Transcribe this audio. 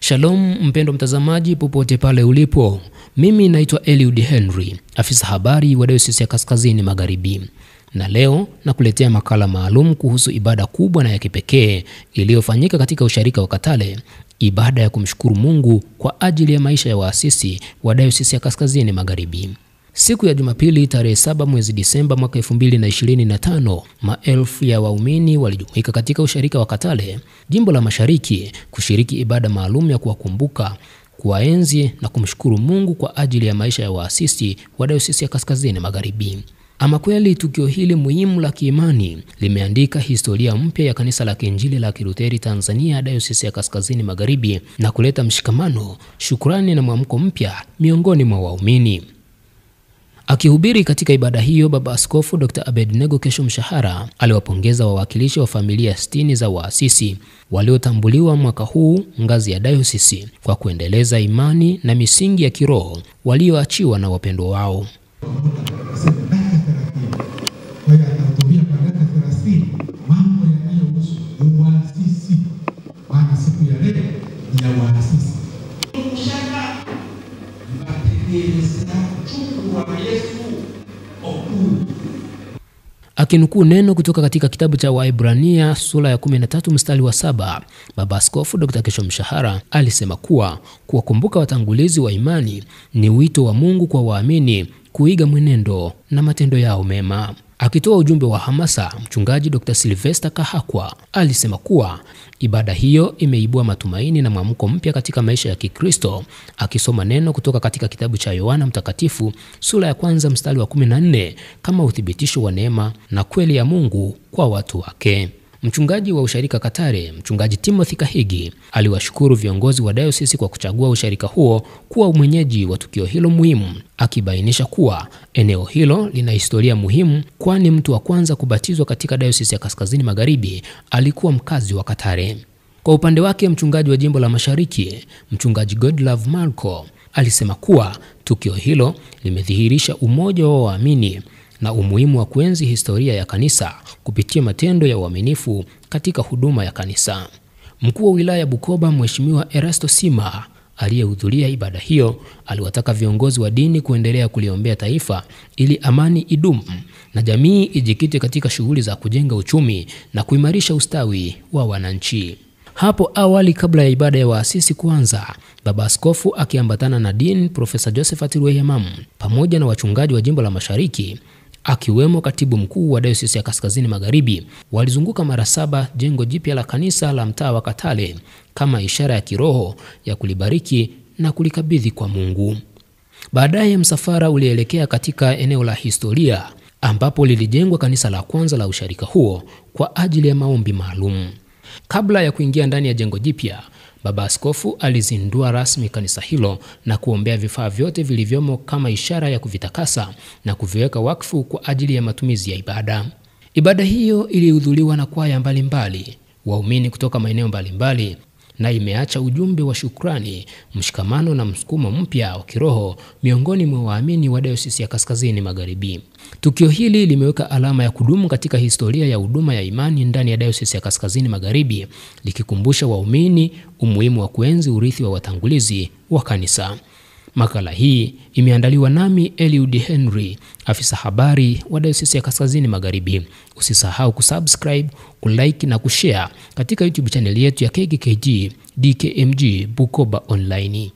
Shalom mpendwa mtazamaji popote pale ulipo. Mimi naitwa Eliud Henry, afisa habari wa Dayosisi ya Kaskazini Magharibi. Na leo nakuletea makala maalum kuhusu ibada kubwa na ya kipekee iliyofanyika katika usharika wa Katale, ibada ya kumshukuru Mungu kwa ajili ya maisha ya waasisi wa Dayosisi ya Kaskazini Magharibi. Siku ya Jumapili tarehe 7 mwezi Disemba mwaka 2025, maelfu ya waumini walijumuika katika usharika wa Katale, jimbo la Mashariki, kushiriki ibada maalum ya kuwakumbuka, kuwaenzi na kumshukuru Mungu kwa ajili ya maisha ya waasisi wa Dayosisi ya Kaskazini Magharibi. Ama kweli tukio hili muhimu la kiimani limeandika historia mpya ya kanisa la Kiinjili la Kilutheri Tanzania Dayosisi ya Kaskazini Magharibi na kuleta mshikamano, shukrani na mwamko mpya miongoni mwa waumini. Akihubiri katika ibada hiyo, Baba Askofu Dr. Abednego Kesho Mshahara aliwapongeza wawakilishi wa familia 60 za waasisi waliotambuliwa mwaka huu ngazi ya dayosisi kwa kuendeleza imani na misingi ya kiroho walioachiwa na wapendwa wao. Akinukuu neno kutoka katika kitabu cha Waebrania sura ya 13 mstari wa 7, Baba Askofu Dr. Kesho Mshahara alisema kuwakumbuka watangulizi wa imani ni wito wa Mungu kwa waamini kuiga mwenendo na matendo yao mema. Akitoa ujumbe wa hamasa, mchungaji Dr. Sylvester Kahakwa alisema ibada hiyo imeibua matumaini na mwamko mpya katika maisha ya Kikristo, akisoma neno kutoka katika kitabu cha Yohana Mtakatifu sura ya 1 mstari wa 14 kama uthibitisho wa neema na kweli ya Mungu kwa watu wake. Mchungaji wa usharika Katale, mchungaji Timothy Kahigi, aliwashukuru viongozi wa dayosisi kwa kuchagua usharika huo kuwa mwenyeji wa tukio hilo muhimu, akibainisha eneo hilo lina historia muhimu, kwani mtu wa kwanza kubatizwa katika Dayosisi ya Kaskazini Magharibi alikuwa mkazi wa Katale. Kwa upande wake, mchungaji wa jimbo la Mashariki, mchungaji Godlove Marco, alisema tukio hilo limedhihirisha umoja wa waamini na umuhimu wa kuenzi historia ya kanisa kupitia matendo ya uaminifu katika huduma ya kanisa. Mkuu wa wilaya ya Bukoba, Mheshimiwa Erasto Sima, aliyehudhuria ibada hiyo, aliwataka viongozi wa dini kuendelea kuliombea taifa ili amani idumu na jamii ijikite katika shughuli za kujenga uchumi na kuimarisha ustawi wa wananchi. Hapo awali, kabla ya ibada ya waasisi kuanza, Baba Askofu akiambatana na Dean Profesa Josephat Rweyemamu pamoja na wachungaji wa jimbo la Mashariki, akiwemo katibu mkuu wa Dayosisi ya Kaskazini Magharibi, walizunguka mara 7 jengo jipya la kanisa la mtaa wa Katale kama ishara ya kiroho ya kulibariki na kulikabidhi kwa Mungu. Baadaye msafara ulielekea katika eneo la historia ambapo lilijengwa kanisa la kwanza la usharika huo kwa ajili ya maombi maalum. Kabla ya kuingia ndani ya jengo jipya, Baba Askofu alizindua rasmi kanisa hilo na kuombea vifaa vyote vilivyomo kama ishara ya kuvitakasa na kuviweka wakfu kwa ajili ya matumizi ya ibada. Ibada hiyo ilihudhuriwa na kwaya mbalimbali, waumini kutoka maeneo mbalimbali, na imeacha ujumbe wa shukrani, mshikamano na msukumo mpya wa kiroho miongoni mwa waamini wa Dayosisi ya Kaskazini Magharibi. Tukio hili limeweka alama ya kudumu katika historia ya huduma ya imani ndani ya Dayosisi ya Kaskazini Magharibi, likikumbusha waumini umuhimu wa kuenzi urithi wa watangulizi wa kanisa. Makala hii imeandaliwa nami Eliud Henry, afisa habari wa Dayosisi ya Kaskazini Magharibi. Usisahau kusubscribe, kulike na kushare katika YouTube channel yetu ya KKKG DKMG Bukoba Online.